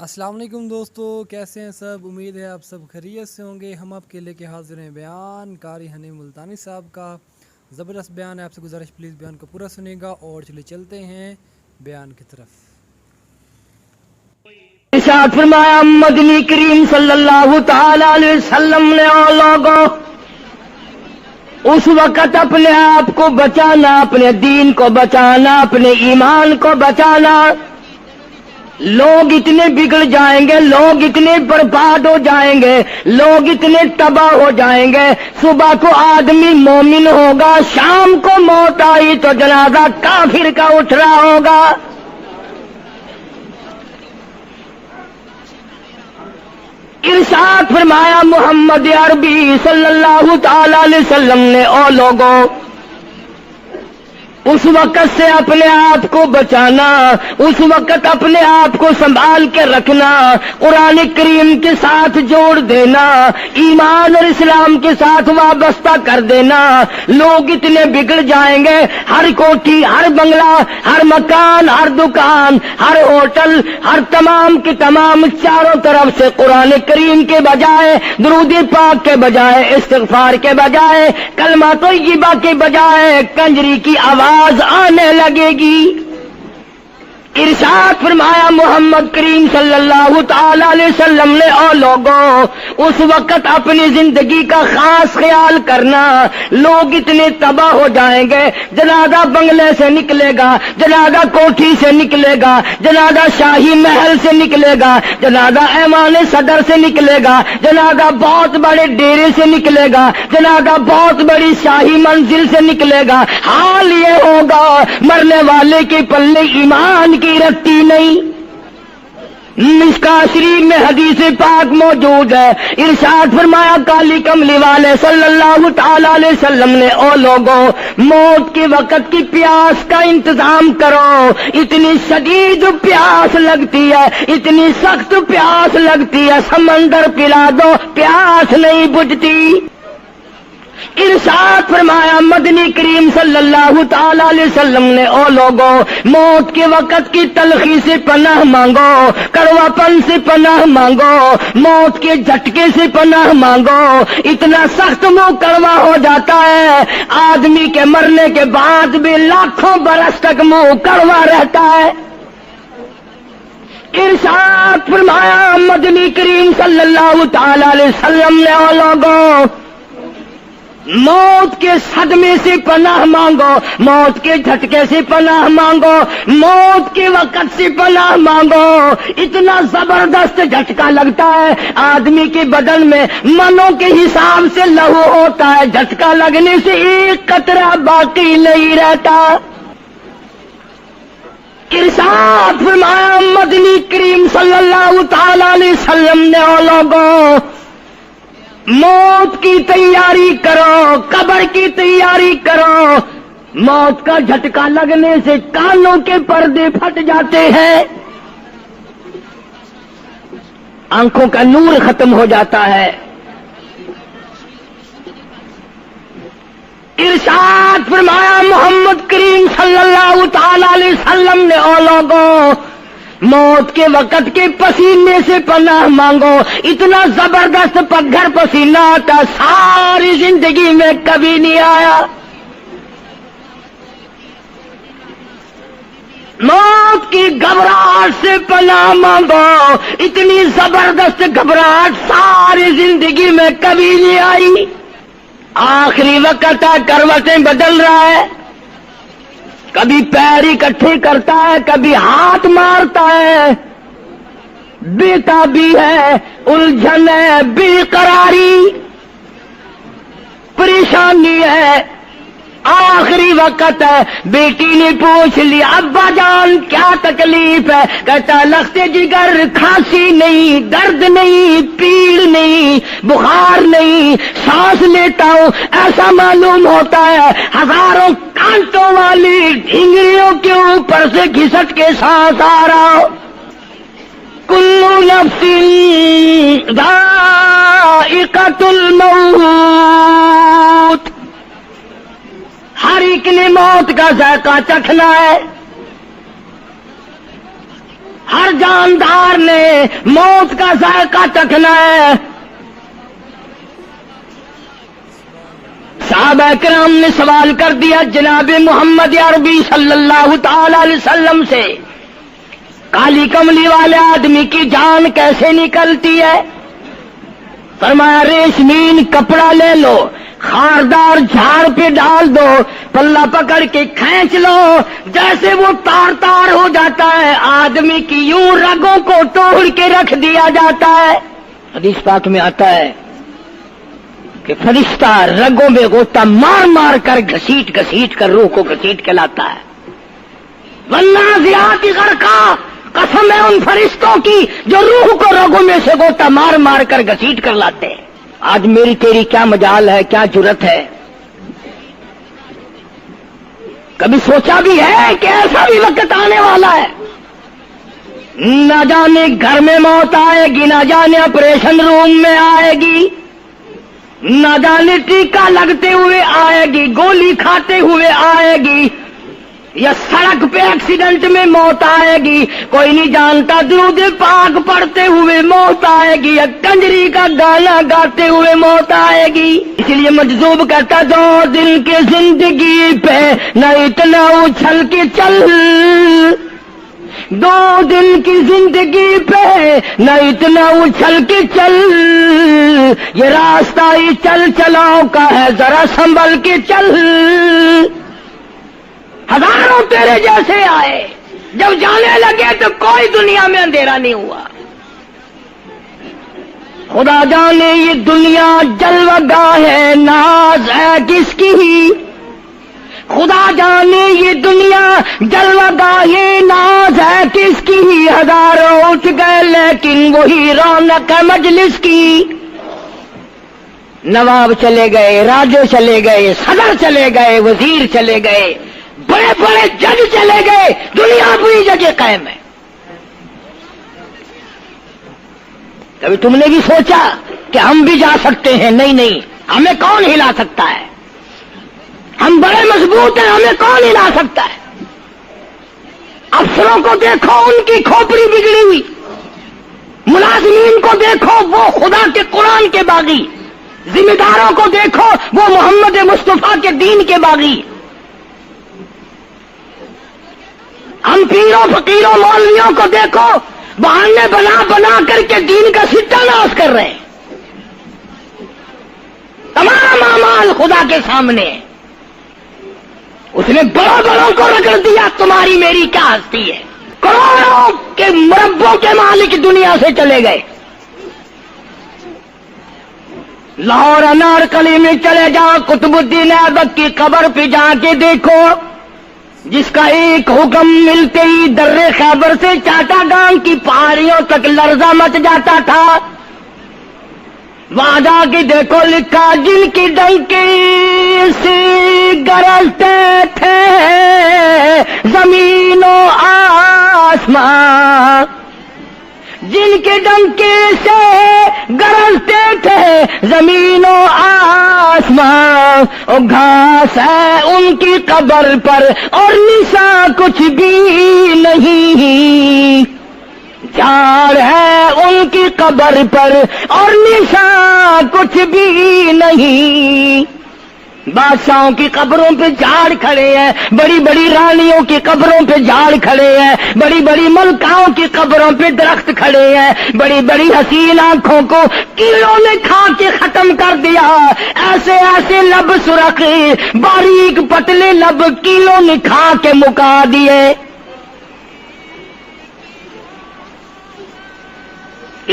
السلام علیکم دوستو، کیسے ہیں سب؟ امید ہے آپ سب خیریت سے ہوں گے۔ ہم آپ کے لے کے حاضر ہیں بیان قاری حنیم ملتانی صاحب کا زبردست بیان ہے۔ آپ سے گزارش پلیز بیان کو پورا سنیں گا اور چلتے ہیں بیان کی طرف۔ ارشاد فرمایا مدنی کریم صلی اللہ تعالی علیہ وسلم نے اور لوگوں اس وقت اپنے آپ کو بچانا، اپنے دین کو بچانا، اپنے ایمان کو بچانا۔ لوگ اتنے بگڑ جائیں گے، لوگ اتنے برباد ہو جائیں گے، لوگ اتنے تباہ ہو جائیں گے۔ صبح کو آدمی مومن ہوگا، شام کو موت آئی تو جنازہ کافر کا اٹھ رہا ہوگا۔ ارشاد فرمایا محمد عربی صلی اللہ تعالی علیہ وسلم نے او لوگوں اس وقت سے اپنے آپ کو بچانا، اس وقت اپنے آپ کو سنبھال کے رکھنا، قرآن کریم کے ساتھ جوڑ دینا، ایمان اور اسلام کے ساتھ وابستہ کر دینا۔ لوگ اتنے بگڑ جائیں گے، ہر کوٹھی، ہر بنگلہ، ہر مکان، ہر دکان، ہر ہوٹل، ہر تمام کے تمام چاروں طرف سے قرآن کریم کے بجائے، درود پاک کے بجائے، استغفار کے بجائے، کلمہ طیبہ کے بجائے کنجری کی آواز آنے لگے گی۔ ارشاد فرمایا محمد کریم صلی اللہ تعالی علیہ وسلم نے او لوگوں اس وقت اپنی زندگی کا خاص خیال کرنا۔ لوگ اتنے تباہ ہو جائیں گے، جنازہ بنگلے سے نکلے گا، جنازہ کوٹھی سے نکلے گا، جنازہ شاہی محل سے نکلے گا، جنازہ ایوان صدر سے نکلے گا، جنازہ بہت بڑے ڈیرے سے نکلے گا، جنازہ بہت بڑی شاہی منزل سے نکلے گا۔ حال یہ ہوگا مرنے والے کے پلے ایمان کی رتی نہیں۔ مشکوہ شریف میں حدیث پاک موجود ہے۔ ارشاد فرمایا کالی کملی والے صلی اللہ تعالی علیہ وسلم نے او لوگوں موت کے وقت کی پیاس کا انتظام کرو۔ اتنی شدید پیاس لگتی ہے، اتنی سخت پیاس لگتی ہے، سمندر پلا دو پیاس نہیں بجھتی۔ ارشاد فرمایا مدنی کریم صلی اللہ تعالی علیہ وسلم نے او لوگوں موت کے وقت کی تلخی سے پناہ مانگو، کڑوا پن سے پناہ مانگو، موت کے جھٹکے سے پناہ مانگو۔ اتنا سخت منہ کڑوا ہو جاتا ہے، آدمی کے مرنے کے بعد بھی لاکھوں برس تک منہ کڑوا رہتا ہے۔ ارشاد فرمایا مدنی کریم صلی اللہ تعالی علیہ وسلم نے او لوگوں موت کے صدمے سے پناہ مانگو، موت کے جھٹکے سے پناہ مانگو، موت کے وقت سے پناہ مانگو۔ اتنا زبردست جھٹکا لگتا ہے، آدمی کے بدن میں منوں کے حساب سے لہو ہوتا ہے، جھٹکا لگنے سے ایک قطرہ باقی نہیں رہتا۔ ارشاد فرمایا مدنی کریم صلی اللہ تعالی علیہ وسلم نے او لوگوں موت کی تیاری کرو، قبر کی تیاری کرو۔ موت کا جھٹکا لگنے سے کانوں کے پردے پھٹ جاتے ہیں، آنکھوں کا نور ختم ہو جاتا ہے۔ ارشاد فرمایا محمد کریم صلی اللہ تعالی علیہ وسلم نے او لوگوں موت کے وقت کے پسینے سے پناہ مانگو۔ اتنا زبردست پگھر پسینہ آتا ساری زندگی میں کبھی نہیں آیا۔ موت کی گھبراہٹ سے پناہ مانگو، اتنی زبردست گھبراہٹ ساری زندگی میں کبھی نہیں آئی۔ آخری وقت ہے، کروٹیں بدل رہا ہے، کبھی پیر اکٹھے کرتا ہے، کبھی ہاتھ مارتا ہے، بےتابی ہے، الجھن ہے، بے قراری، پریشانی ہے، آخری وقت ہے۔ بیٹی نے پوچھ لیا ابا جان کیا تکلیف ہے؟ کہتا لخت جگر، کھانسی نہیں، درد نہیں، پیڑ نہیں، بخار نہیں، سانس لیتا ہوں ایسا معلوم ہوتا ہے ہزاروں کانٹوں والی ڈھنگریوں کے اوپر سے گھسٹ کے سانس آ رہا ہو۔ کلو نفس ذائقۃ الموت، ہر ایک نے موت کا ذائقہ چکھنا ہے، ہر جاندار نے موت کا ذائقہ چکھنا ہے۔ صحابہ کرام نے سوال کر دیا جناب محمد عربی صلی اللہ تعالی علیہ وسلم سے، کالی کملی والے آدمی کی جان کیسے نکلتی ہے؟ فرمایا ریشمین کپڑا لے لو، خاردار جھاڑ پہ ڈال دو، پلہ پکڑ کے کھینچ لو، جیسے وہ تار تار ہو جاتا ہے آدمی کی یوں رگوں کو توڑ کے رکھ دیا جاتا ہے۔ حدیث پاک میں آتا ہے کہ فرشتہ رگوں میں غوطہ مار مار کر گھسیٹ گھسیٹ کر روح کو گھسیٹ کے لاتا ہے۔ والنازعات غرقا، قسم ہے ان فرشتوں کی جو روح کو رگوں میں سے غوطہ مار مار کر گھسیٹ کر لاتے ہیں۔ آج میری تیری کیا مجال ہے، کیا جرت ہے؟ کبھی سوچا بھی ہے کہ ایسا بھی وقت آنے والا ہے، نہ جانے گھر میں موت آئے گی، نہ جانے آپریشن روم میں آئے گی، نہ جانے ٹیکا لگتے ہوئے آئے گی، گولی کھاتے ہوئے آئے گی، یا سڑک پہ ایکسیڈنٹ میں موت آئے گی، کوئی نہیں جانتا، درود پاک پڑھتے ہوئے موت آئے گی، یا کنجری کا گانا گاتے ہوئے موت آئے گی۔ اس لیے مجذوب کرتا 2 دن کی زندگی پہ نہ اتنا اچھل کے چل، 2 دن کی زندگی پہ نہ اتنا اچھل کے چل، یہ راستہ ہی چل چلاؤ کا ہے، ذرا سنبھل کے چل۔ ہزاروں تیرے جیسے آئے، جب جانے لگے تو کوئی دنیا میں اندھیرا نہیں ہوا۔ خدا جانے یہ دنیا جلوہ گاہ ہے، ناز ہے کس کی؟ خدا جانے یہ دنیا جلوہ گاہ ناز ہے کس کی؟ ہزاروں اٹھ گئے لیکن وہی رونق ہے مجلس کی۔ نواب چلے گئے، راجے چلے گئے، صدر چلے گئے، وزیر چلے گئے، بڑے بڑے جج چلے گئے، دنیا اپنی جگہ قائم ہے۔ کبھی تم نے بھی سوچا کہ ہم بھی جا سکتے ہیں؟ نہیں نہیں، ہمیں کون ہلا سکتا ہے؟ ہم بڑے مضبوط ہیں، ہمیں کون ہلا سکتا ہے؟ افسروں کو دیکھو، ان کی کھوپڑی بگڑی ہوئی، ملازمین کو دیکھو وہ خدا کے قرآن کے باغی، ذمہ داروں کو دیکھو وہ محمد مصطفیٰ کے دین کے باغی۔ ہم پیروں فقیروں مولویوں کو دیکھو بہانے بنا بنا کر کے دین کا ستیہ ناش کر رہے ہیں۔ تمام اعمال خدا کے سامنے، اس نے بڑوں بڑوں کو رگڑ دیا، تمہاری میری کیا ہستی ہے؟ کروڑوں کے مربوں کے مالک دنیا سے چلے گئے۔ لاہور انارکلی میں چلے جاؤ، قطب الدین ایبک کی قبر پہ جا کے دیکھو، جس کا ایک حکم ملتے ہی در خیبر سے چاٹا گام کی پہاڑیوں تک لرزہ مچ جاتا تھا۔ وہاں جا کے دیکھو لکھا، جن کی ڈنکی سے گرجتے تھے زمین و آسمان، جن کے ڈنکے سے گرجتے تھے زمین و آسمان، اور گھاس ہے ان کی قبر پر اور نشان کچھ بھی نہیں، جھاڑ ہے ان کی قبر پر اور نشان کچھ بھی نہیں۔ بادشاہوں کی قبروں پہ جھاڑ کھڑے ہیں، بڑی بڑی رانیوں کی قبروں پہ جھاڑ کھڑے ہیں، بڑی بڑی ملکاؤں کی قبروں پہ درخت کھڑے ہیں، بڑی بڑی حسین آنکھوں کو کیڑوں نے کھا کے ختم کر دیا، ایسے ایسے لب سرخ باریک پتلے لب کیڑوں نے کھا کے مکا دیے۔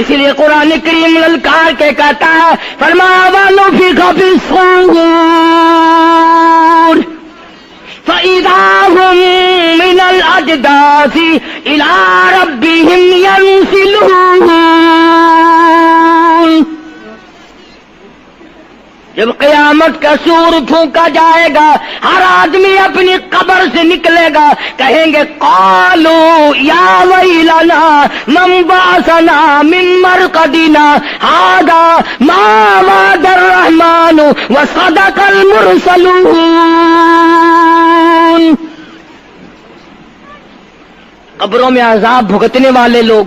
اسی لیے قرآن کریم للکار کے کہتا ہے، فرمایا وَنُفِخَ فِي الصُّورِ فَإِذَا هُم مِّنَ الْأَجْدَاثِ إِلَىٰ رَبِّهِمْ يَنسِلُونَ۔ جب قیامت کا سور پھونکا جائے گا، ہر آدمی اپنی قبر سے نکلے گا، کہیں گے قالوا یا ویلنا من بعثنا من مرقدنا هذا ما وعد الرحمن وصدق المرسلون۔ قبروں میں عذاب بھگتنے والے لوگ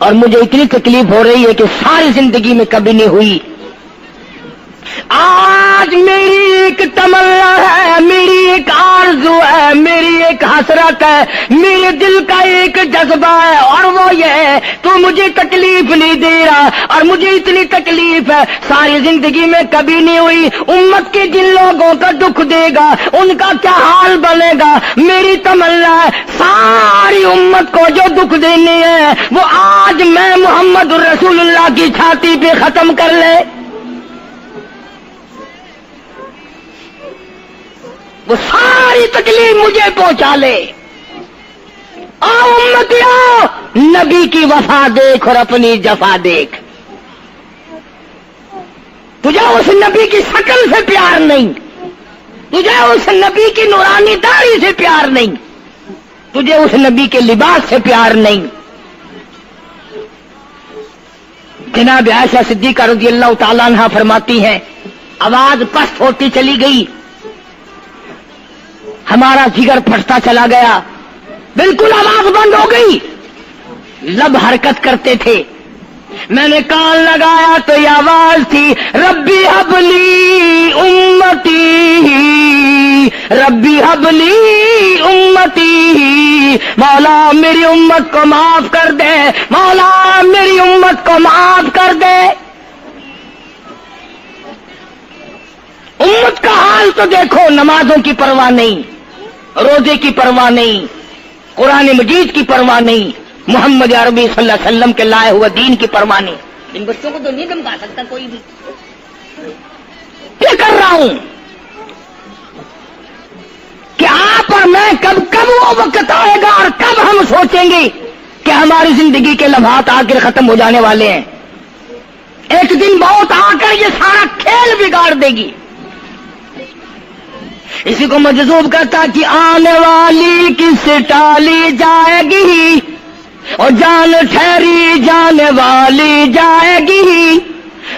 اور مجھے اتنی تکلیف ہو رہی ہے کہ ساری زندگی میں کبھی نہیں ہوئی. آج میری ایک تمنا ہے, میری ایک آرزو ہے, میری ایک حسرت ہے, میرے دل کا ایک جذبہ ہے, اور وہ یہ ہے تو مجھے تکلیف نہیں دے رہا, اور مجھے اتنی تکلیف ہے ساری زندگی میں کبھی نہیں ہوئی. امت کے جن لوگوں کا دکھ دے گا ان کا کیا حال بنے گا. میری تمنا ہے ساری امت کو جو دکھ دینے ہے وہ آج میں محمد رسول اللہ کی چھاتی پہ ختم کر لے. وہ ساری تکلیف مجھے پہنچا لے. آؤ امتیوں, نبی کی وفا دیکھ اور اپنی جفا دیکھ. تجھے اس نبی کی شکل سے پیار نہیں, تجھے اس نبی کی نورانی داڑھی سے پیار نہیں, تجھے اس نبی کے لباس سے پیار نہیں. جناب عائشہ صدیقہ رضی اللہ تعالیٰ عنہا فرماتی ہیں, آواز پست ہوتی چلی گئی, ہمارا جگر پھٹتا چلا گیا, بالکل آواز بند ہو گئی, لب حرکت کرتے تھے. میں نے کان لگایا تو یہ آواز تھی, ربی حبلی امتی, ربی حبلی امتی, مولا میری امت کو معاف کر دے, مولا میری امت کو معاف کر دے. امت کا حال تو دیکھو, نمازوں کی پرواہ نہیں, روزے کی پرواہ نہیں, قرآن مجید کی پرواہ نہیں, محمد عربی صلی اللہ علیہ وسلم کے لائے ہوئے دین کی پرواہ نہیں. ان بچوں کو تو نہیں دمکا سکتا کوئی بھی. کیا کر رہا ہوں کہ آپ اور میں کب وہ وقت آئے گا اور کب ہم سوچیں گے کہ ہماری زندگی کے لمحات آ کر ختم ہو جانے والے ہیں. ایک دن بہت آ کر یہ سارا کھیل بگاڑ دے گی. اسی کو مجذوب کرتا کہ آنے والی کس ٹالی جائے گی, اور جان ٹھہری جانے والی جائے گی,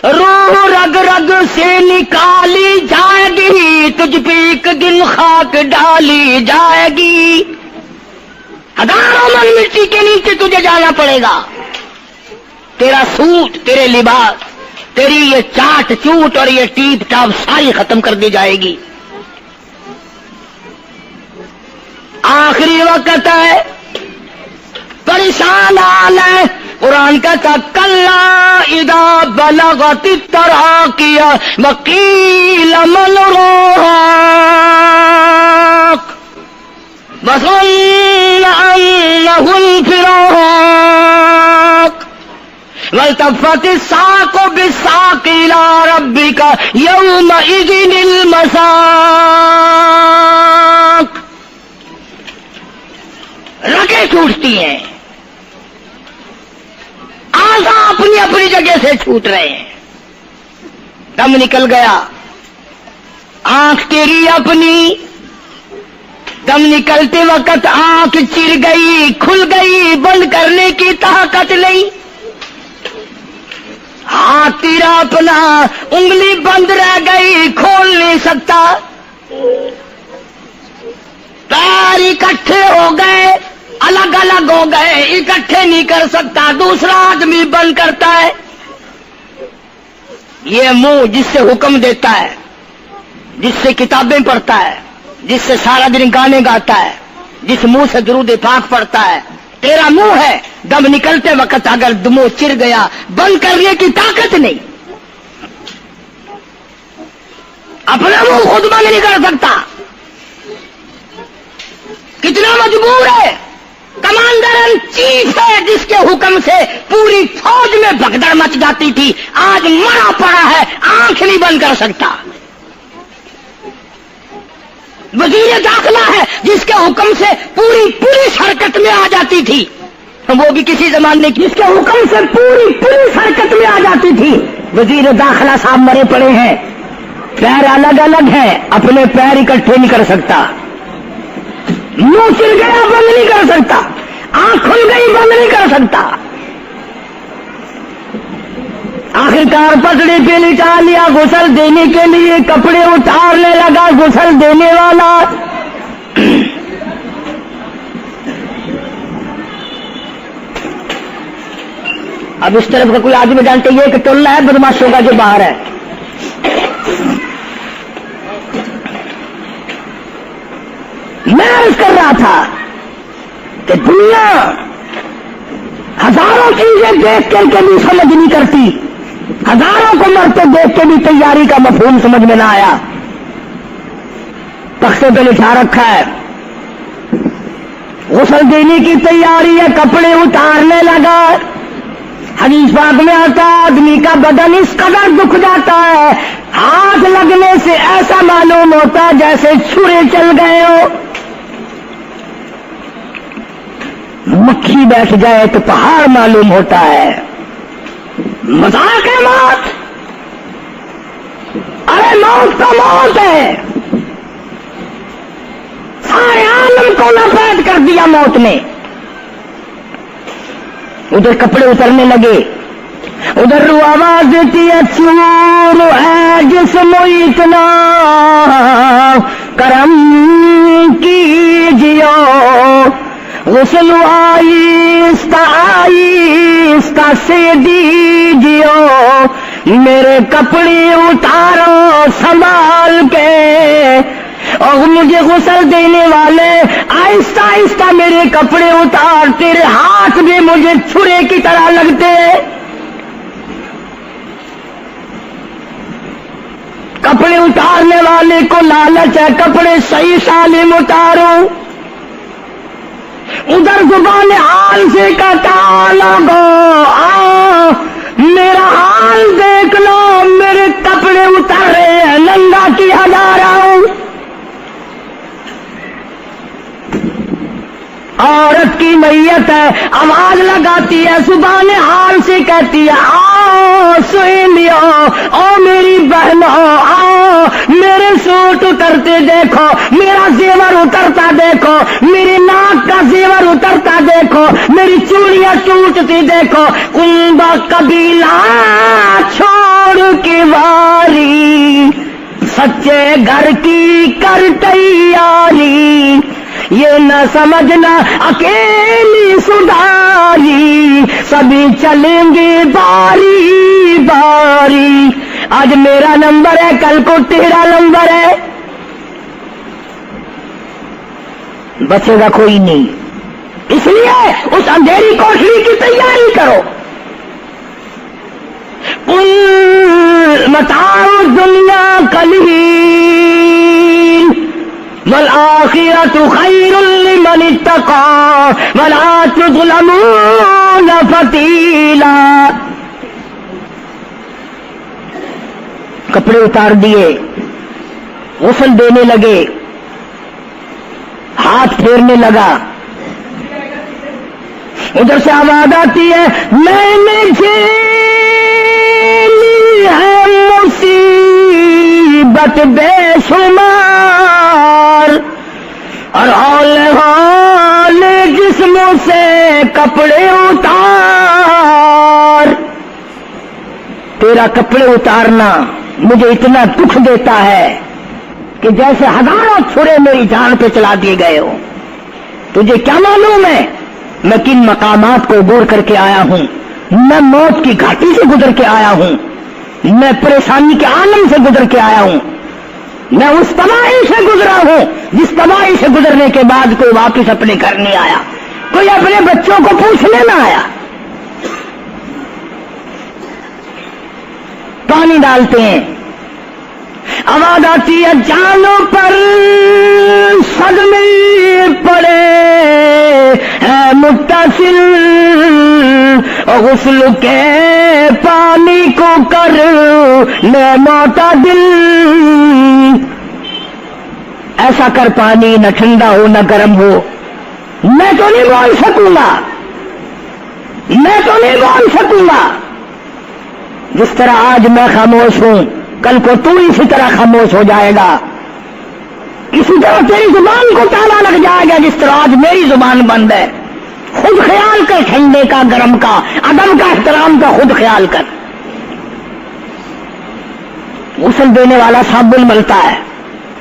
روح رگ رگ سے نکالی جائے گی, تجھ پہ ایک دن خاک ڈالی جائے گی. ہزاروں من مٹی کے نیچے تجھے جانا پڑے گا. تیرا سوٹ, تیرے لباس, تیری یہ چاٹ چوٹ اور یہ ٹیپ ٹاپ ساری ختم کر دی جائے گی. آخری وقت ہے, پریشان حال ہے. قرآن کہتا کلا اذا بلغت التراقی وقیل من راق وظن انه الفراق والتفت الساق بالساق الى ربك يومئذ المساق. رگیں ٹوٹتی ہیں, آزا اپنی اپنی جگہ سے چھوٹ رہے ہیں, دم نکل گیا. آنکھ تیری اپنی, دم نکلتے وقت آنکھ چر گئی, کھل گئی, بند کرنے کی طاقت نہیں. ہاتھ تیرا اپنا, انگلی بند رہ گئی, کھول نہیں سکتا. پیر اکٹھے ہو گئے, الگ الگ ہو گئے, اکٹھے نہیں کر سکتا. دوسرا آدمی بند کرتا ہے. یہ منہ جس سے حکم دیتا ہے, جس سے کتابیں پڑھتا ہے, جس سے سارا دن گانے گاتا ہے, جس منہ سے درود پاک پڑھتا ہے, تیرا منہ ہے. دم نکلتے وقت اگر منہ چر گیا, بند کرنے کی طاقت نہیں. اپنا منہ خود بند نہیں کر سکتا. کتنا مجبور ہے. کمانڈر ان چیف ہے جس کے حکم سے پوری فوج میں بھگدڑ مچ جاتی تھی, آج مرا پڑا ہے, آنکھ نہیں بند کر سکتا. وزیر داخلہ ہے جس کے حکم سے پوری پولیس حرکت میں آ جاتی تھی, وہ بھی کسی زمانے کی, جس کے حکم سے پوری پولیس حرکت میں آ جاتی تھی. وزیر داخلہ صاحب مرے پڑے ہیں, پیر الگ الگ ہیں, اپنے پیر اکٹھے نہیں کر سکتا. منہ چل گیا, بند نہیں کر سکتا. آنکھ کھل گئی, بند نہیں کر سکتا. آخرکار پتڑی پہ لٹا لیا غسل دینے کے لیے, کپڑے اتارنے لگا غسل دینے والا. اب اس طرف کا کوئی آدمی جانتے یہ کہ ٹولہ ہے بدماشوں کا جو باہر ہے. میں عرض کر رہا تھا کہ دنیا ہزاروں چیزیں دیکھ کر کے بھی سمجھ نہیں کرتی, ہزاروں کو مرتے دیکھ کے بھی تیاری کا مفہوم سمجھ میں نہ آیا. تختے پہ لکھا رکھا ہے غسل دینے کی تیاری ہے, کپڑے اتارنے لگا. حدیث پاک میں آتا ہے آدمی کا بدن اس قدر دکھ جاتا ہے, ہاتھ لگنے سے ایسا معلوم ہوتا ہے جیسے چھرے چل گئے ہو. مکھی بیٹھ جائے تو پہاڑ معلوم ہوتا ہے. مذاق ہے موت, ارے موت تو موت ہے. سارے عالم کو لپیٹ کر دیا موت نے. ادھر کپڑے اترنے لگے, ادھر رو آواز دیتی ہے چور ہے جسم اتنا کرم کیجیو, غسل آہستہ آہستہ سے دیجیو, میرے کپڑے اتارو سنبھال کے. اور مجھے غسل دینے والے آہستہ آہستہ میرے کپڑے اتار, تیرے ہاتھ بھی مجھے چھرے کی طرح لگتے. کپڑے اتارنے والے کو لالچ ہے کپڑے صحیح سالم اتاروں. ادھر زبان حال سے کہتا لوگو میرا حال دیکھ لو, میرے کپڑے اتر رہے ہیں, ننگا کی ہزارہ ہوں. عورت کی میت ہے, آواز لگاتی ہے, زبان حال سے کہتی ہے آؤ سہیلیو, او میری بہنوں آؤ, میرے سوٹ اترتے دیکھو, میرا زیور اترتا دیکھو, میری ناک کا زیور اترتا دیکھو, میری چوڑیاں ٹوٹتی دیکھو. کنبا قبیلہ چھوڑ کے واری, سچے گھر کی کر تیاری, یہ نہ سمجھنا اکیلی سدھاری, سبھی چلیں گے باری باری. آج میرا نمبر ہے, کل کو تیرا نمبر ہے, بچے گا کوئی نہیں. اس لیے اس اندھیری کوٹری کی تیاری کرو. متاع دنیا قلیل والآخرۃ خیر لمن اتقى ولا تظلمون فتیلا. کپڑے اتار دیے, غسل دینے لگے, ہاتھ پھیرنے لگا. ادھر سے آواز آتی ہے میں نے جھیلی ہے مصیبت بے شمار, اور حال جسموں سے کپڑے اتار. تیرا کپڑے اتارنا مجھے اتنا دکھ دیتا ہے کہ جیسے ہزاروں چھرے میری جان پہ چلا دیے گئے ہو. تجھے کیا معلوم ہے میں کن مقامات کو عبور کر کے آیا ہوں, میں موت کی گھاٹی سے گزر کے آیا ہوں, میں پریشانی کے عالم سے گزر کے آیا ہوں, میں اس تباہی سے گزرا ہوں جس تباہی سے گزرنے کے بعد کوئی واپس اپنے گھر نہیں آیا, کوئی اپنے بچوں کو پوچھنے نہ آیا. پانی ڈالتے ہیں, آواز آتی ہے جانوں پر صدمے پڑے ہے متصل, غسل کے پانی کو کر لے معتدل. ایسا کر پانی نہ ٹھنڈا ہو نہ گرم ہو. میں تو نہیں بول سکوں گا, میں تو نہیں بول سکوں گا. جس طرح آج میں خاموش ہوں کل کو تو اسی طرح خاموش ہو جائے گا. اسی طرح تیری زبان کو تالا لگ جائے گا جس طرح آج میری زبان بند ہے. خود خیال کر, ٹھنڈے کا گرم کا ادب کا احترام کا خود خیال کر. غسل دینے والا صابن ملتا ہے,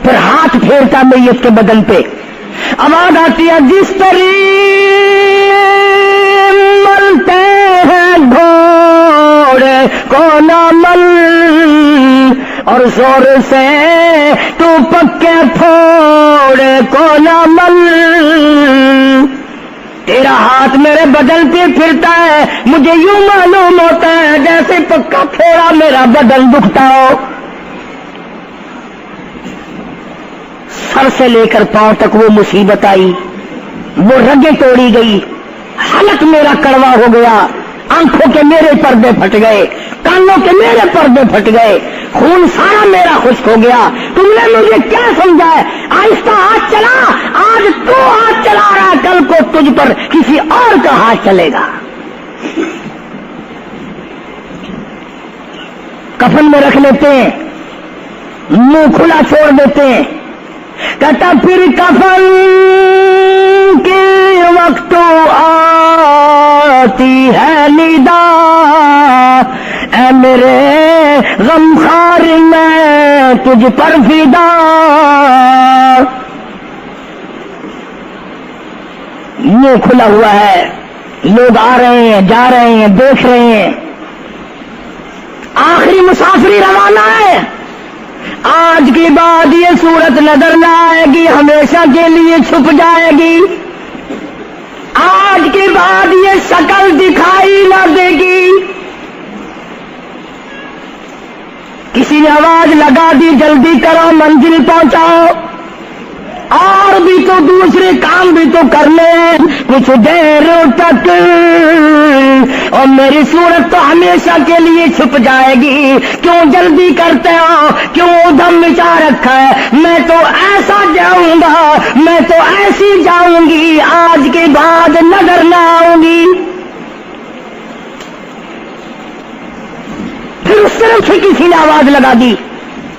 پھر ہاتھ پھیرتا میت کے بدن پہ. آواز آتی ہے جس طرح ملتے ہیں کون عمل اور زور سے تو پکے پھوڑے کون عمل تیرا ہاتھ میرے بدن پہ پھرتا ہے مجھے یوں معلوم ہوتا ہے جیسے پکا پھوڑا میرا بدن دکھتا ہو سر سے لے کر پاؤں تک وہ مصیبت آئی وہ رگیں توڑی گئی حلق میرا کڑوا ہو گیا آنکھوں کے میرے پردے پھٹ گئے کانوں کے میرے پردے پھٹ گئے خون سارا میرا خشک ہو گیا تم نے مجھے کیا سمجھا ہے آہستہ ہاتھ چلا آج تو ہاتھ چلا رہا کل کو تجھ پر کسی اور کا ہاتھ چلے گا کفن میں رکھ لیتے ہیں منہ کھلا چھوڑ دیتے ہیں کہتا پھر کفن کے وقت آتی ہے ندا اے میرے غمخوار میں تجھ پر فدا منہ کھلا ہوا ہے لوگ آ رہے ہیں جا رہے ہیں دیکھ رہے ہیں آخری مسافری روانہ ہے آج کے بعد یہ صورت نظر نہ آئے گی ہمیشہ کے لیے چھپ جائے گی آج کے بعد یہ شکل دکھائی نہ دے گی کسی نے آواز لگا دی جلدی کرو منزل پہنچاؤ اور بھی تو دوسرے کام بھی تو کرنے ہیں کچھ دیر تک اور میری صورت تو ہمیشہ کے لیے چھپ جائے گی کیوں جلدی کرتے ہو کیوں ادھم مچا رکھا ہے میں تو ایسا جاؤں گا میں تو ایسی جاؤں گی آج کے بعد نظر نہ آؤں گی پھر اس طرف سے کسی نے آواز لگا دی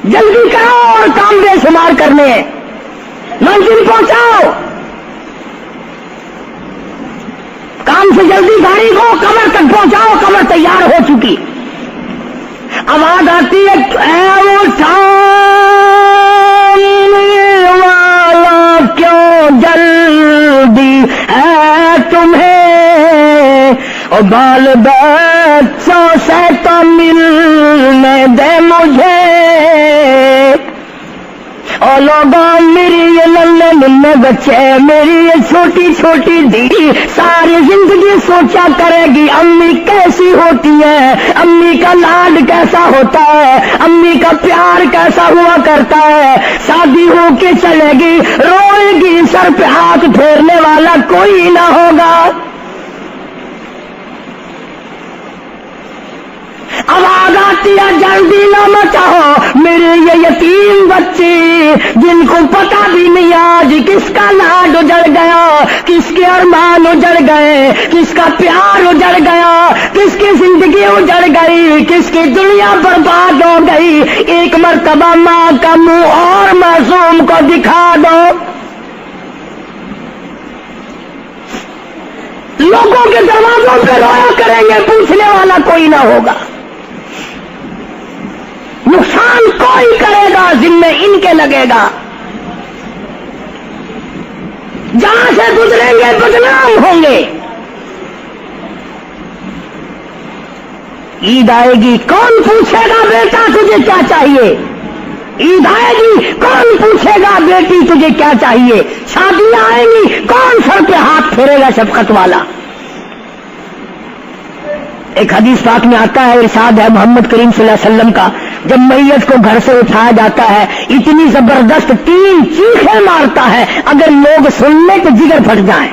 جلدی کرو اور کام بے شمار کرنے ہیں منزل پہنچاؤ کام سے جلدی گاڑی کو کمر تک پہنچاؤ کمر تیار ہو چکی آواز آتی ہے اے وہ سامنے والا کیوں جلدی ہے تمہیں اور بال بچوں سے تو ملنے دے مجھے اور لوگوں میری یہ ننھے ننھے بچے میری یہ چھوٹی چھوٹی دی ساری زندگی سوچا کرے گی امی کیسی ہوتی ہے امی کا لاڈ کیسا ہوتا ہے امی کا پیار کیسا ہوا کرتا ہے شادی ہو کے چلے گی روئے گی سر پہ ہاتھ پھیرنے والا کوئی نہ ہوگا آواز آتی ہے جلدی نہ مچاؤ میرے یہ یتیم بچے جن کو پتہ بھی نہیں آج کس کا لاڈ اجڑ گیا کس کے ارمان اجڑ گئے کس کا پیار اجڑ گیا کس کی زندگی اجڑ گئی کس کی دنیا برباد ہو گئی ایک مرتبہ ماں کا منہ اور معصوم کو دکھا دو لوگوں کے دروازوں پہ رویا کریں گے پوچھنے والا کوئی نہ ہوگا نقصان کوئی کرے گا ذمہ ان کے لگے گا جہاں سے گزریں گے بدنام ہوں گے عید آئے گی کون پوچھے گا بیٹا تجھے کیا چاہیے عید آئے گی کون پوچھے گا بیٹی تجھے کیا چاہیے شادیاں آئیں گی کون سر پہ ہاتھ پھیرے گا شفقت والا ایک حدیث پاک میں آتا ہے ارشاد ہے محمد کریم صلی اللہ علیہ وسلم کا جب میت کو گھر سے اٹھایا جاتا ہے اتنی زبردست 3 چیخیں مارتا ہے اگر لوگ سننے تو جگر پھٹ جائیں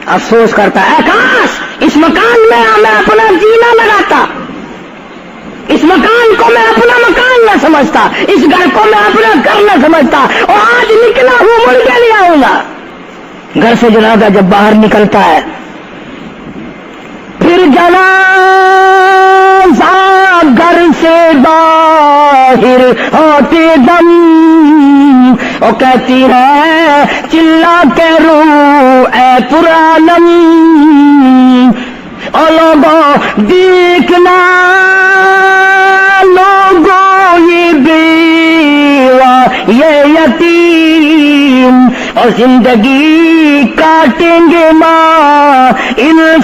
افسوس کرتا ہے کاش اس مکان میں میں اپنا جینا لگاتا اس مکان کو میں اپنا مکان نہ سمجھتا اس گھر کو میں اپنا گھر نہ سمجھتا اور آج نکلا ہوں مڑ کے لے آؤں گا گھر سے جنازہ جب باہر نکلتا ہے پھر جنازہ گھر سے باہر ہوتے دم وہ کہتی ہے چلا کے رو اے پرانم او لوگوں دیکھنا لوگوں یہ بیوہ یہ یتیم اور زندگی کاٹیں گے ماں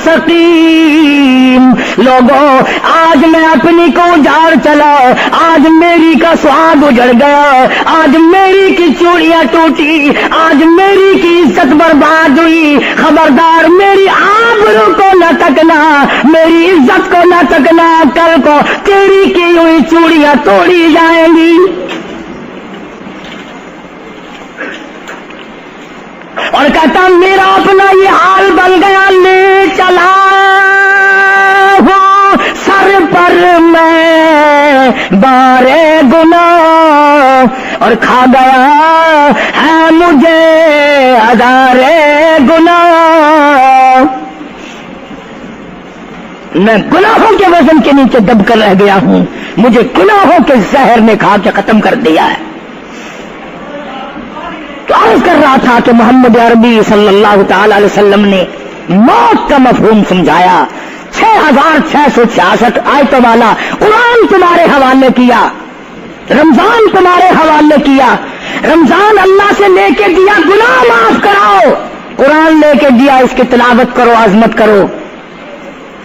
سقیم. لوگوں آج میں اپنی کو اجاڑ چلا, آج میری کا سہاگ اجڑ گیا, آج میری کی چوڑیاں ٹوٹی, آج میری کی عزت برباد ہوئی. خبردار میری آبرو کو نہ تکنا, میری عزت کو نہ تکنا, کل کو تیری کی ہوئی چوڑیاں توڑی جائیں گی. اور کہتا میرا اپنا یہ حال بن گیا, لے چلا ہوں سر پر میں بارے گناہ, اور کھا گیا ہے مجھے ہزارے گناہ. میں گناہوں کے وزن کے نیچے دب کر رہ گیا ہوں, مجھے گناہوں کے زہر نے کھا کے ختم کر دیا ہے. تو عرض کر رہا تھا کہ محمد عربی صلی اللہ تعالی علیہ وسلم نے موت کا مفہوم سمجھایا. 6666 آیتوں والا قرآن تمہارے حوالے کیا, رمضان تمہارے حوالے کیا. رمضان اللہ سے لے کے دیا گناہ معاف کراؤ, قرآن لے کے دیا اس کی تلاوت کرو, عظمت کرو.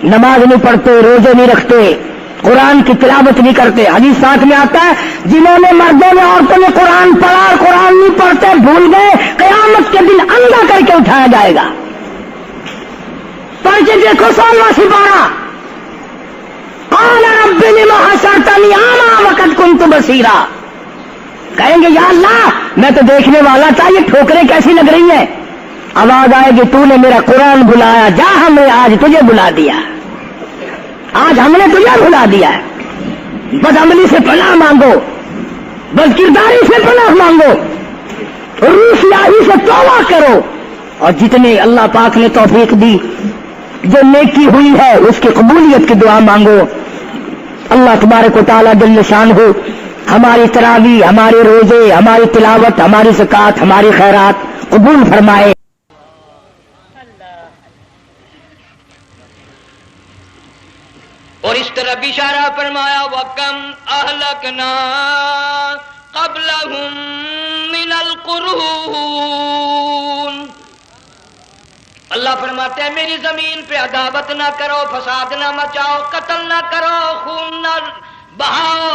نماز نہیں پڑھتے, روزے نہیں رکھتے, قرآن کی تلاوت نہیں کرتے. حدیث ساتھ میں آتا ہے جنہوں نے مردوں نے عورتوں نے قرآن پڑھا اور قرآن نہیں پڑھتے بھول گئے, قیامت کے دن اندھا کر کے اٹھایا جائے گا. پڑھ کے دیکھو 16واں سپارہ, قال رب لما حشرتنی اعمی وقد کنت بصیرا. کہیں گے یا اللہ میں تو دیکھنے والا تھا, یہ ٹھوکریں کیسی لگ رہی ہیں. آواز آئے گی تو نے میرا قرآن بلایا, جا ہم نے آج تجھے بلا دیا, آج ہم نے تجھے بلا دیا ہے. بدعملی سے پناہ مانگو, بد کرداری سے پناہ مانگو, روسیاہی سے توبہ کرو, اور جتنے اللہ پاک نے توفیق دی جو نیکی ہوئی ہے اس کی قبولیت کی دعا مانگو. اللہ تبارک و تعالیٰ جل شانہ ہماری تراویح, ہمارے روزے, ہماری تلاوت, ہماری زکوٰۃ, ہماری خیرات قبول فرمائے. اور اس طرح بھی اشارہ فرمایا وَكَمْ أَهْلَكْنَا قَبْلَهُمْ مِنَ الْقُرُونِ. اللہ فرماتے ہیں میری زمین پہ عداوت نہ کرو, فساد نہ مچاؤ, قتل نہ کرو, خون نہ بہاؤ,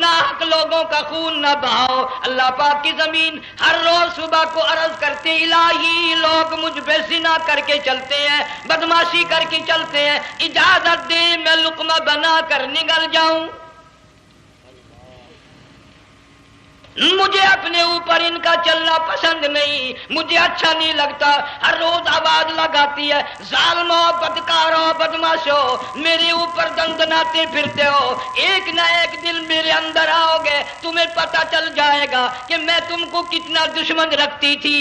ناحق لوگوں کا خون نہ بہاؤ. اللہ پاک کی زمین ہر روز صبح کو عرض کرتے الہی لوگ مجھ پہ زنا کر کے چلتے ہیں, بدماشی کر کے چلتے ہیں, اجازت دے میں لقمہ بنا کر نگل جاؤں. مجھے اپنے اوپر ان کا چلنا پسند نہیں, مجھے اچھا نہیں لگتا. ہر روز آواز لگاتی ہے ظالمو, بدکارو, بدماشو, میرے اوپر دندناتے پھرتے ہو. ایک نہ ایک دن میرے اندر آؤ گے, تمہیں پتہ چل جائے گا کہ میں تم کو کتنا دشمن رکھتی تھی.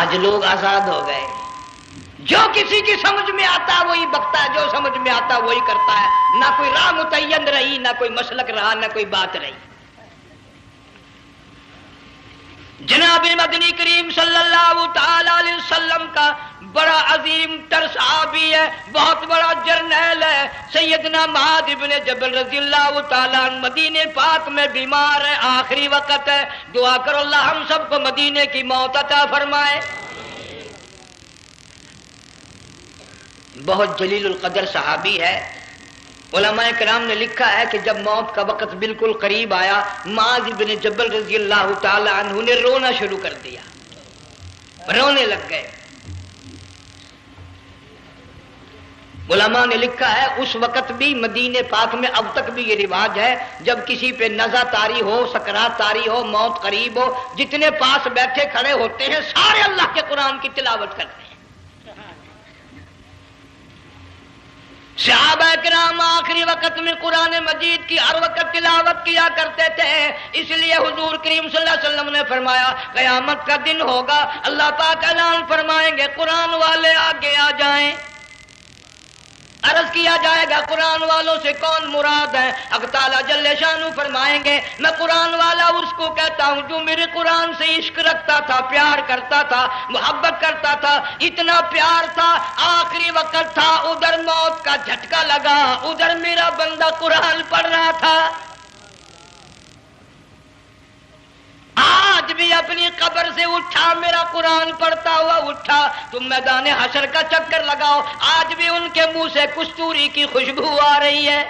آج لوگ آزاد ہو گئے, جو کسی کی سمجھ میں آتا ہے وہی بکتا ہے, جو سمجھ میں آتا ہے وہی کرتا ہے. نہ کوئی راہ متعین رہی, نہ کوئی مسلک رہا, نہ کوئی بات رہی. جناب مدنی کریم صلی اللہ تعالی علیہ وسلم کا بڑا عظیم تر صحابی ہے, بہت بڑا جرنیل ہے, سیدنا معاذ بن جبل رضی اللہ تعالی عنہ. مدینے پاک میں بیمار ہے, آخری وقت ہے, دعا کرو اللہ ہم سب کو مدینے کی موت عطا فرمائے. بہت جلیل القدر صحابی ہے. علماء کرام نے لکھا ہے کہ جب موت کا وقت بالکل قریب آیا, معاذ بن جبل رضی اللہ تعالی عنہ نے رونا شروع کر دیا, رونے لگ گئے. علماء نے لکھا ہے اس وقت بھی مدینے پاک میں اب تک بھی یہ رواج ہے, جب کسی پہ نزع طاری ہو, سکرات طاری ہو, موت قریب ہو, جتنے پاس بیٹھے کھڑے ہوتے ہیں سارے اللہ کے قرآن کی تلاوت کرتے ہیں. صحابہ کرام آخری وقت میں قرآن مجید کی ہر وقت تلاوت کیا کرتے تھے. اس لیے حضور کریم صلی اللہ علیہ وسلم نے فرمایا قیامت کا دن ہوگا, اللہ پاک اعلان فرمائیں گے قرآن والے آگے آ جائیں. عرض کیا جائے گا قرآن والوں سے کون مراد ہے؟ حق تعالیٰ جل شانہ فرمائیں گے میں قرآن والا اس کو کہتا ہوں جو میرے قرآن سے عشق رکھتا تھا, پیار کرتا تھا, محبت کرتا تھا. اتنا پیار تھا, آخری وقت تھا, ادھر موت کا جھٹکا لگا, ادھر میرا بندہ قرآن پڑھ رہا تھا. آج بھی اپنی قبر سے اٹھا، میرا قرآن پڑھتا ہوا اٹھا، تم میدان حشر کا چکر لگاؤ، آج بھی ان کے منہ سے کستوری کی خوشبو آ رہی ہے۔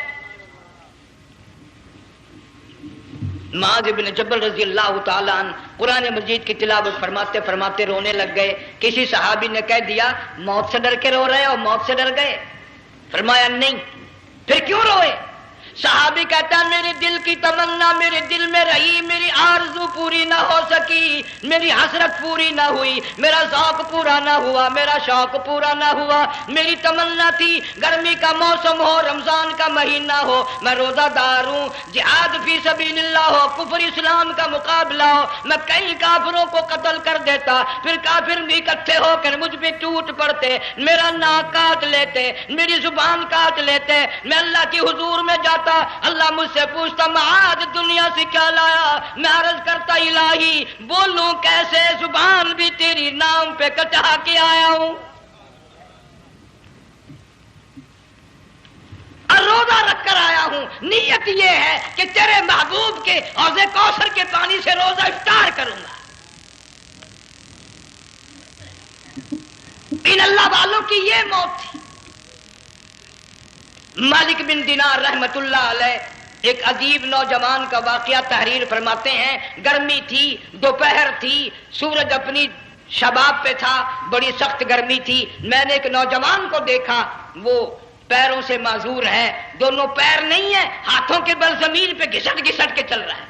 معاذ بن جبل رضی اللہ تعالیٰ عنہ قرآن مجید کی تلاوت فرماتے فرماتے رونے لگ گئے۔ کسی صحابی نے کہہ دیا موت سے ڈر کے رو رہے ہو، موت سے ڈر گئے؟ فرمایا نہیں۔ پھر کیوں روئے؟ صحابی کہتا ہے میرے دل کی تمنا میرے دل میں رہی، میری آرزو پوری نہ ہو سکی، میری حسرت پوری نہ ہوئی، میرا ذوق پورا نہ ہوا، میرا شوق پورا نہ ہوا۔ میری تمنا تھی گرمی کا موسم ہو، رمضان کا مہینہ ہو، میں روزہ دار ہوں، جہاد فی سبیل اللہ ہو، کفر اسلام کا مقابلہ ہو، میں کئی کافروں کو قتل کر دیتا، پھر کافر بھی اکٹھے ہو کر مجھ پہ ٹوٹ پڑتے، میرا ناک کاٹ لیتے، میری زبان کاٹ لیتے، میں اللہ کی حضور میں جاتا، اللہ مجھ سے پوچھتا معاذ دنیا سے کیا لایا؟ میں عرض کرتا الہی بولوں کیسے، زبان بھی تیری نام پہ کٹا کے آیا ہوں، اور روزہ رکھ کر آیا ہوں، نیت یہ ہے کہ تیرے محبوب کے حوض کوثر کے پانی سے روزہ افطار کروں گا۔ ان اللہ والوں کی یہ موت تھی۔ مالک بن دینار رحمت اللہ علیہ ایک عجیب نوجوان کا واقعہ تحریر فرماتے ہیں۔ گرمی تھی، دوپہر تھی، سورج اپنی شباب پہ تھا، بڑی سخت گرمی تھی۔ میں نے ایک نوجوان کو دیکھا، وہ پیروں سے معذور ہے، دونوں پیر نہیں ہیں، ہاتھوں کے بل زمین پہ گھسٹ گھسٹ کے چل رہا ہے،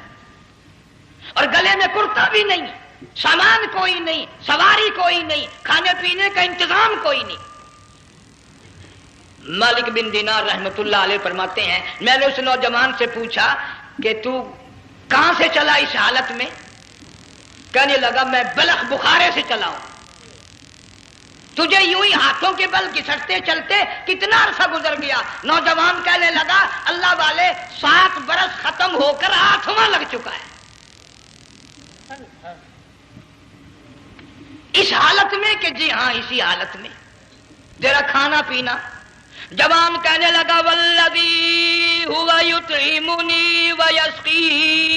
اور گلے میں کرتا بھی نہیں، سامان کوئی نہیں، سواری کوئی نہیں، کھانے پینے کا انتظام کوئی نہیں۔ مالک بن دینار رحمت اللہ علیہ فرماتے ہیں میں نے اس نوجوان سے پوچھا کہ تو کہاں سے چلا اس حالت میں؟ کہنے لگا میں بلخ بخارے سے چلا ہوں۔ تجھے یوں ہی ہاتھوں کے بل گھسٹتے چلتے کتنا عرصہ گزر گیا؟ نوجوان کہنے لگا اللہ والے 7 برس ختم ہو کر 8واں لگ چکا ہے۔ اس حالت میں کہ جی ہاں اسی حالت میں تیرا کھانا پینا۔ جوان کہنے لگا والذی ہوا یطعمنی ویسقین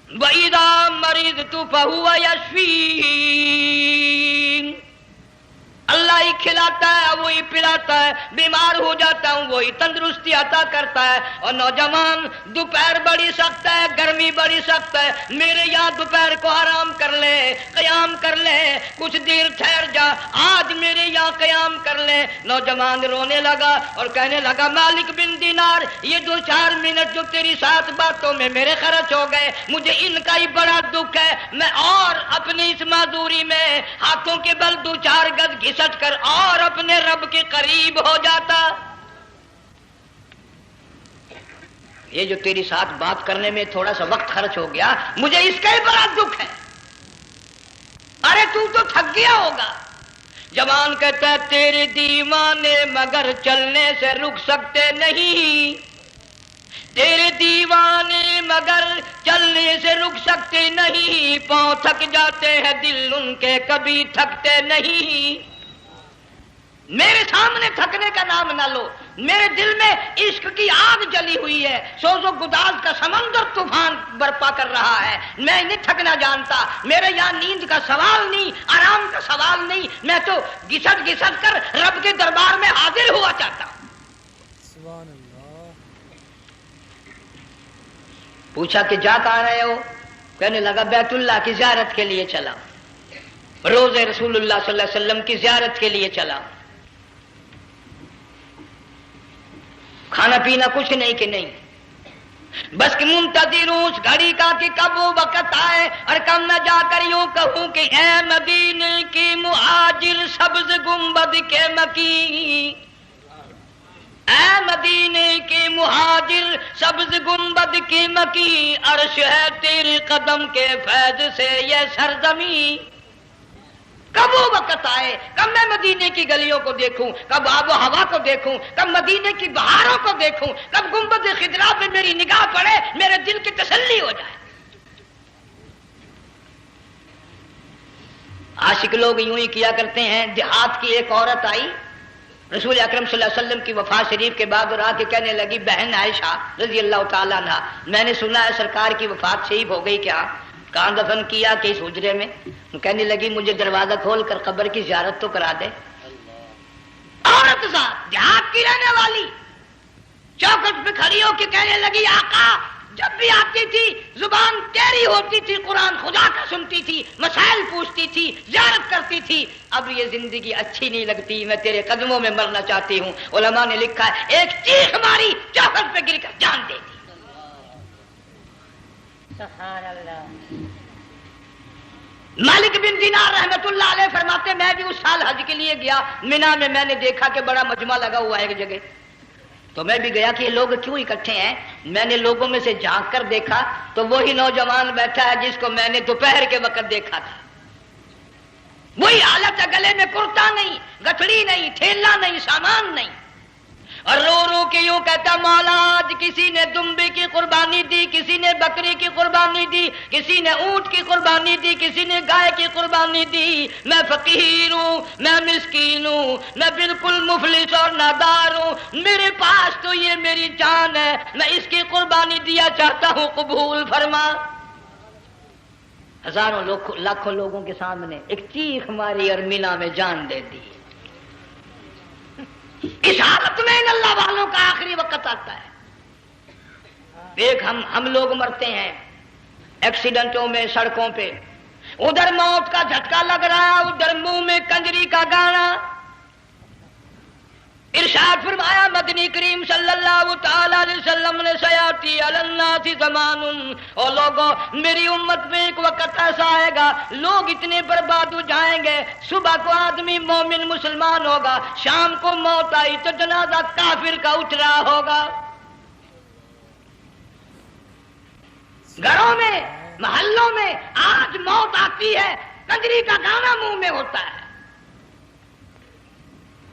وَإِذَا مَرِضْتُ فَهُوَ يَشْفِينِ، اللہ ہی کھلاتا ہے، وہی پلاتا ہے، بیمار ہو جاتا ہوں وہی تندرستی عطا کرتا ہے۔ اور نوجوان دوپہر بڑی سخت ہے، گرمی بڑی سخت ہے، میرے یہاں دوپہر کو آرام کر لے، قیام کر لے، کچھ دیر ٹھہر جا، آج میرے یہاں قیام کر لے۔ نوجوان رونے لگا اور کہنے لگا مالک بن دینار یہ 2-4 منٹ جو تیری ساتھ باتوں میں میرے خرچ ہو گئے، مجھے ان کا ہی بڑا دکھ ہے، میں اور اپنی اس معذوری میں ہاتھوں کے بل 2-4 گز گھسٹ کر اور اپنے رب کے قریب ہو جاتا۔ یہ جو تیری ساتھ بات کرنے میں تھوڑا سا وقت خرچ ہو گیا، مجھے اس کا ہی بڑا دکھ ہے۔ ارے تو تھک گیا ہوگا۔ جوان کہتا ہے تیرے دیوانے مگر چلنے سے رک سکتے نہیں، تیرے دیوانے مگر چلنے سے رک سکتے نہیں، پاؤں تھک جاتے ہیں دل ان کے کبھی تھکتے نہیں۔ میرے سامنے تھکنے کا نام نہ لو، میرے دل میں عشق کی آگ جلی ہوئی ہے، سوز و گداز کا سمندر طوفان برپا کر رہا ہے، میں نہیں تھکنا جانتا، میرے یہاں نیند کا سوال نہیں، آرام کا سوال نہیں، میں تو گھسٹ گھسٹ کر رب کے دربار میں حاضر ہوا چاہتا ہوں۔ سبحان اللہ۔ پوچھا کہ جا کہاں رہے ہو؟ کہنے لگا بیت اللہ کی زیارت کے لیے چلا، روزے رسول اللہ صلی اللہ علیہ وسلم کی زیارت کے لیے چلا۔ کھانا پینا کچھ نہیں کہ نہیں، بس کہ منتظر ہوں اس گھڑی کا کہ کب وہ وقت آئے اور کب میں جا کر یوں کہوں کہ اے مدینے کی مہاجر سبز گنبد کے مکی، اے مدینے کے مہاجر سبز گنبد کی مکی، عرش ہے تیرے قدم کے فیض سے یہ سرزمین۔ کب وہ وقت آئے، کب میں مدینے کی گلیوں کو دیکھوں، کب آب و ہوا کو دیکھوں، کب مدینے کی بہاروں کو دیکھوں، کب گنبد خضرا پہ میری نگاہ پڑے، میرے دل کی تسلی ہو جائے۔ عاشق لوگ یوں ہی کیا کرتے ہیں۔ دیہات کی ایک عورت آئی، رسول اکرم صلی اللہ علیہ وسلم کی وفات شریف کے بعد اور آ کے کہنے لگی بہن عائشہ رضی اللہ تعالیٰ عنہ میں نے سنا ہے سرکار کی وفات شریف ہو گئی، کیا کہاں دفن کیا کہ اس حجرے میں؟ کہنے لگی مجھے دروازہ کھول کر قبر کی زیارت تو کرا دے۔ عورت ذات دیہات کی رہنے والی چوکھٹ پہ کھڑی ہو کے کہنے لگی آقا جب بھی آتی تھی زبان تیری ہوتی تھی، قرآن خدا کا سنتی تھی، مسائل پوچھتی تھی، زیارت کرتی تھی، اب یہ زندگی اچھی نہیں لگتی، میں تیرے قدموں میں مرنا چاہتی ہوں۔ علماء نے لکھا ہے ایک چیخ ماری چوکھٹ پہ گر کر جان دے دی۔ سبحان اللہ۔ مالک بن دینار رحمت اللہ علیہ فرماتے میں بھی اس سال حج کے لیے گیا مینا میں نے دیکھا کہ بڑا مجمع لگا ہوا ہے ایک جگہ، تو میں بھی گیا کہ یہ لوگ کیوں اکٹھے ہیں؟ میں نے لوگوں میں سے جھانک کر دیکھا تو وہی نوجوان بیٹھا ہے جس کو میں نے دوپہر کے وقت دیکھا تھا، وہی حالت ہے، گلے میں کرتا نہیں، گٹھڑی نہیں، ٹھیلا نہیں، سامان نہیں، اور رو رو کے یوں کہتا مولا آج کسی نے دمبے کی قربانی دی، کسی نے بکری کی قربانی دی، کسی نے اونٹ کی قربانی دی، کسی نے گائے کی قربانی دی، میں فقیر ہوں، میں مسکین ہوں، میں بالکل مفلس اور نادار ہوں، میرے پاس تو یہ میری جان ہے، میں اس کی قربانی دیا چاہتا ہوں، قبول فرما۔ ہزاروں لاکھوں لوگوں کے سامنے ایک چیخ ماری اور مینا میں جان دے دی۔ اس حالت میں ان اللہ والوں کا آخری وقت آتا ہے۔ ایک ہم لوگ مرتے ہیں ایکسیڈنٹوں میں، سڑکوں پہ، ادھر موت کا جھٹکا لگ رہا ہے، ادھر منہ میں کنجری کا گانا۔ ارشاد فرمایا مدنی کریم صلی اللہ تعالی علیہ وسلم نے سیاتی علی الناس زمان، اور لوگوں میری امت میں ایک وقت ایسا آئے گا لوگ اتنے برباد ہو جائیں گے، صبح کو آدمی مومن مسلمان ہوگا، شام کو موت آئی تو جنازہ کافر کا اٹھ رہا ہوگا۔ گھروں میں، محلوں میں آج موت آتی ہے، کنجری کا گانا منہ میں ہوتا ہے،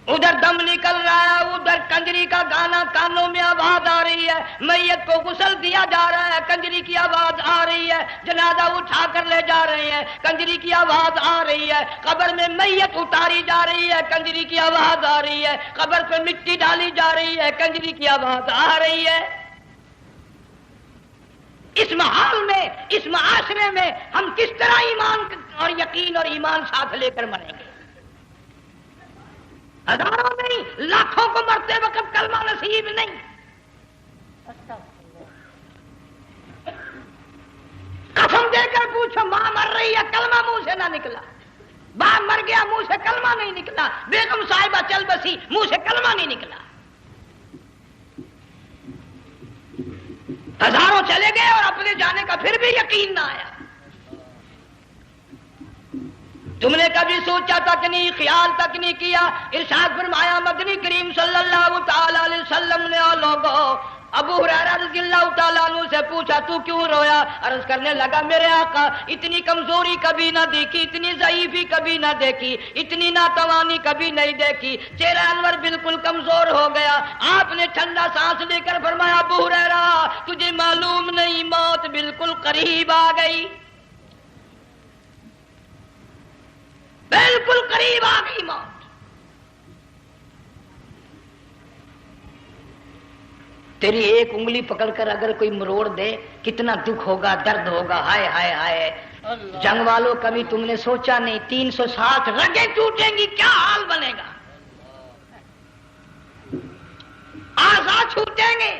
ادھر دم نکل رہا ہے، ادھر کنجری کا گانا کانوں میں آواز آ رہی ہے، میت کو غسل دیا جا رہا ہے، کنجری کی آواز آ رہی ہے، جنازہ اٹھا کر لے جا رہے ہیں، کنجری کی آواز آ رہی ہے، قبر میں میت اتاری جا رہی ہے، کنجری کی آواز آ رہی ہے، قبر پہ مٹی ڈالی جا رہی ہے، کنجری کی آواز آ رہی ہے۔ اس ماحول میں، اس معاشرے میں ہم کس طرح ایمان اور یقین اور ایمان ساتھ لے کر مریں گے؟ ہزاروں نہیں لاکھوں کو مرتے وقت کلمہ نصیب نہیں۔ قسم دے کر پوچھو ماں مر رہی ہے کلمہ منہ سے نہ نکلا، باپ مر گیا منہ سے کلمہ نہیں نکلا، بیگم صاحبہ چل بسی منہ سے کلمہ نہیں نکلا۔ ہزاروں چلے گئے اور اپنے جانے کا پھر بھی یقین نہ آیا۔ تم نے کبھی سوچا تک نہیں، خیال تک نہیں کیا؟ ارشاد فرمایا مدنی کریم صلی اللہ تعالی علیہ وسلم نے اور لوگوں ابو ہریرہ رضی اللہ تعالیٰ عنہ سے پوچھا تو کیوں رویا؟ عرض کرنے لگا میرے آقا اتنی کمزوری کبھی نہ دیکھی، اتنی ضعیفی کبھی نہ دیکھی، اتنی ناتوانی کبھی نہیں دیکھی، چہرہ انور بالکل کمزور ہو گیا۔ آپ نے ٹھنڈا سانس لے کر فرمایا ابو ہریرہ تجھے معلوم نہیں موت بالکل قریب آ گئی، بالکل قریب آ گئی موت۔ تیری ایک انگلی پکڑ کر اگر کوئی مروڑ دے کتنا دکھ ہوگا، درد ہوگا، ہائے ہائے ہائے۔ جنگ والوں کبھی تم نے سوچا نہیں 360 رگیں ٹوٹیں گی کیا حال بنے گا، اعضاء چھوٹیں گے،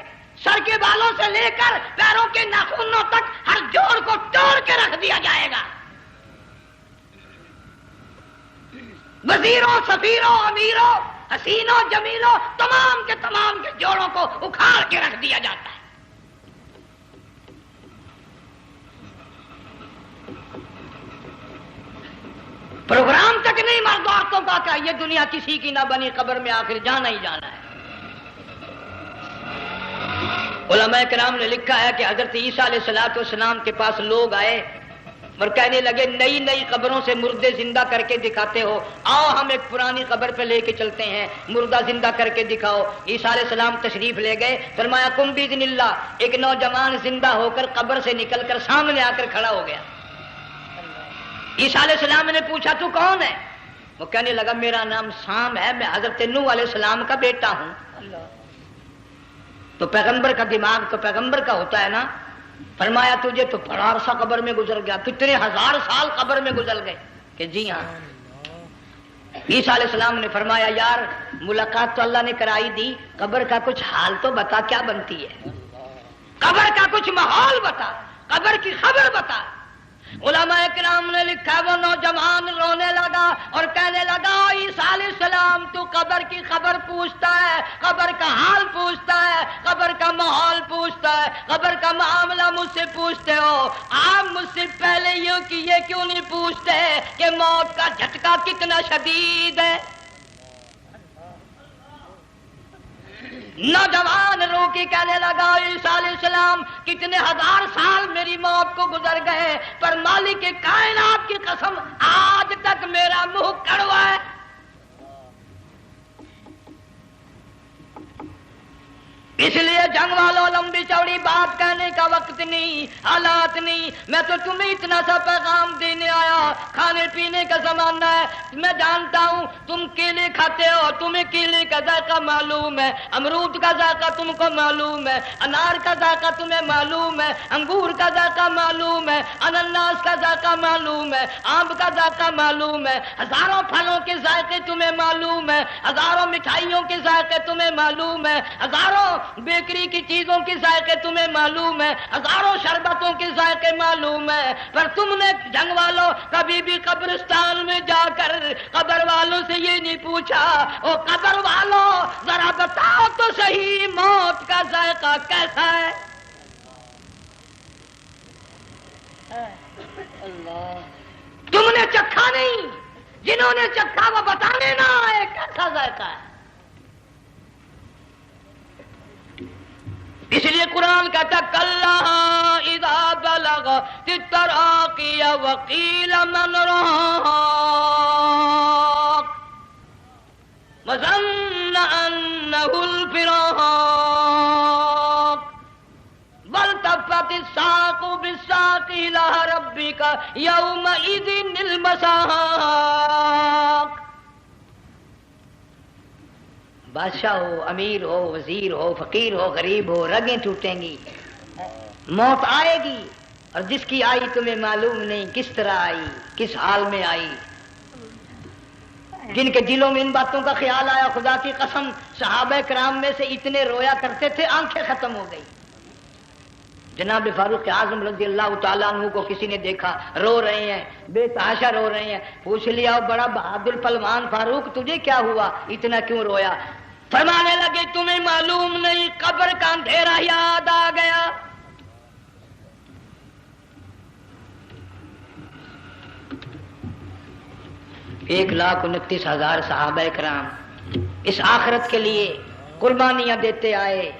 سر کے بالوں سے لے کر پیروں کے ناخنوں تک ہر جوڑ کو توڑ کے رکھ دیا جائے گا، وزیروں، سفیروں، امیروں، حسینوں، جمیلوں، تمام کے جوڑوں کو اکھاڑ کے رکھ دیا جاتا ہے۔ پروگرام تک نہیں مرد عورتوں کا کہ یہ دنیا کسی کی نہ بنی، قبر میں آخر جانا ہی جانا ہے۔ علماء کرام نے لکھا ہے کہ حضرت عیسیٰ علیہ السلام کے پاس لوگ آئے اور کہنے لگے نئی نئی قبروں سے مردے زندہ کر کے دکھاتے ہو، آؤ ہم ایک پرانی قبر پہ لے کے چلتے ہیں، مردہ زندہ کر کے دکھاؤ۔ عیسیٰ علیہ السلام تشریف لے گئے، فرمایا کم باذن اللہ، ایک نوجوان زندہ ہو کر قبر سے نکل کر سامنے آ کر کھڑا ہو گیا۔ عیسیٰ علیہ السلام نے پوچھا تو کون ہے؟ وہ کہنے لگا میرا نام سام ہے، میں حضرت نوح علیہ السلام کا بیٹا ہوں۔ تو پیغمبر کا دماغ تو پیغمبر کا ہوتا ہے نا۔ فرمایا تجھے تو بڑا عرصہ قبر میں گزر گیا، کتنے ہزار سال قبر میں گزر گئے؟ کہ جی ہاں۔ عیسیٰ علیہ السلام نے فرمایا یار ملاقات تو اللہ نے کرائی دی، قبر کا کچھ حال تو بتا، کیا بنتی ہے؟ قبر کا کچھ ماحول بتا، قبر کی خبر بتا۔ علماء کرام نے لکھا وہ نوجوان رونے لگا اور کہنے لگا عیسیٰ علیہ السلام تو قبر کی خبر پوچھتا ہے، قبر کا حال پوچھتا ہے، قبر کا ماحول پوچھتا ہے، قبر کا معاملہ مجھ سے پوچھتے ہو، آپ مجھ سے پہلے یہ کیوں نہیں پوچھتے کہ موت کا جھٹکا کتنا شدید ہے؟ نوجوان رو کے کہنے لگا عیسیٰ علیہ السلام کتنے ہزار سال میری موت کو گزر گئے، پر مالک کائنات کی قسم آج تک میرا منہ کڑوا ہے۔ اس لیے جنگ والوں لمبی چوڑی بات کہنے کا وقت نہیں، حالات نہیں، میں تو تمہیں اتنا سا پیغام دینے آیا۔ کھانے پینے کا زمانہ ہے، میں جانتا ہوں تم کیلے کھاتے ہو، تمہیں کیلے کا ذائقہ معلوم ہے، امرود کا ذائقہ تم کو معلوم ہے، انار کا ذائقہ تمہیں معلوم ہے، انگور کا ذائقہ معلوم ہے، انناس کا ذائقہ معلوم ہے، آم کا ذائقہ معلوم ہے، ہزاروں پھلوں کے ذائقے تمہیں معلوم ہے، ہزاروں مٹھائیوں کے ذائقے تمہیں معلوم ہے، ہزاروں بیکری کی چیزوں کے ذائقے تمہیں معلوم ہے، ہزاروں شربتوں کے ذائقے معلوم ہے، پر تم نے جنگ والوں کبھی بھی قبرستان میں جا کر قبر والوں سے یہ نہیں پوچھا او قبر والوں ذرا بتاؤ تو صحیح موت کا ذائقہ کیسا ہے؟ تم نے چکھا نہیں، جنہوں نے چکھا وہ بتانے نہ آئے کیسا ذائقہ ہے۔ اس لیے قرآن کہتا کلا اذا بلغت التراقی وقیل من راق وظن انہ الفراق والتفت الساق بالساق الى ربک یومئذ المساق۔ بادشاہ ہو، امیر ہو، وزیر ہو، فقیر ہو، غریب ہو، رگیں ٹوٹیں گی، موت آئے گی، اور جس کی آئی تمہیں معلوم نہیں کس طرح آئی، کس حال میں آئی۔ جن کے دلوں میں ان باتوں کا خیال آیا خدا کی قسم صحابہ کرام میں سے اتنے رویا کرتے تھے آنکھیں ختم ہو گئی۔ جناب فاروق اعظم رضی اللہ تعالیٰ عنہ کو کسی نے دیکھا رو رہے ہیں، بے تحاشا رو رہے ہیں، پوچھ لیا بڑا بہادر پہلوان فاروق تجھے کیا ہوا، اتنا کیوں رویا؟ فرمانے لگے تمہیں معلوم نہیں قبر کا اندھیرا یاد آ گیا۔ 1,29,000 صحابہ کرام اس آخرت کے لیے قربانیاں دیتے آئے،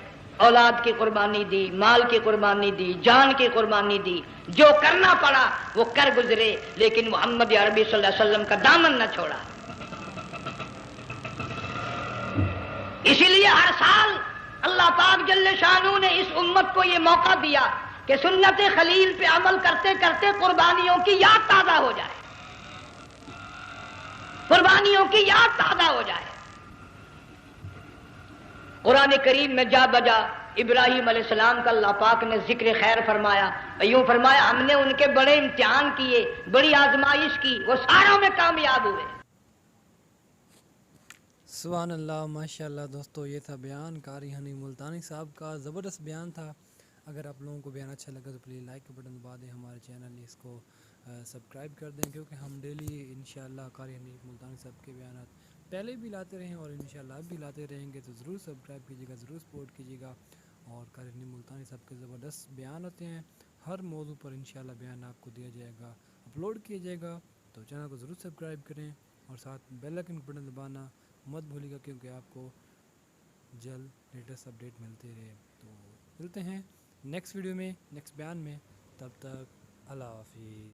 اولاد کی قربانی دی، مال کی قربانی دی، جان کی قربانی دی، جو کرنا پڑا وہ کر گزرے، لیکن محمد عربی صلی اللہ علیہ وسلم کا دامن نہ چھوڑا۔ اسی لیے ہر سال اللہ پاک جل شانہ نے اس امت کو یہ موقع دیا کہ سنت خلیل پہ عمل کرتے کرتے قربانیوں کی یاد تازہ ہو جائے، قربانیوں کی یاد تازہ ہو جائے۔ قرآن کریم میں جا بجا ابراہیم علیہ السلام کا اللہ پاک نے ذکر خیر فرمایا، یوں فرمایا ہم نے ان کے بڑے امتحان کیے، بڑی آزمائش کی، وہ ساروں میں کامیاب ہوئے۔ سبحان اللہ، ماشاءاللہ۔ دوستو یہ تھا بیان قاری ہنی ملتانی صاحب کا، زبردست بیان تھا۔ اگر آپ لوگوں کو بیان اچھا لگا تو پلیز لائک کا بٹن دبا دیں، ہمارے چینل اس کو سبسکرائب کر دیں، کیونکہ ہم ڈیلی انشاءاللہ قاری ہنی ملتانی صاحب کے بیانات پہلے بھی لاتے رہے ہیں اور انشاءاللہ اب بھی لاتے رہیں گے، تو ضرور سبسکرائب کیجیے گا، ضرور سپورٹ کیجیے گا۔ اور قاری ہنی ملتانی صاحب کے زبردست بیان ہوتے ہیں، ہر موضوع پر انشاءاللہ بیان آپ کو دیا جائے گا، اپلوڈ کیا جائے گا، تو چینل کو ضرور سبسکرائب کریں اور ساتھ بیل آئکن بٹن دبانا مت بھولیے گا، کیونکہ آپ کو جلد لیٹسٹ اپڈیٹ ملتے رہے۔ تو ملتے ہیں نیکسٹ ویڈیو میں، نیکسٹ بیان میں، تب تک اللہ حافظ۔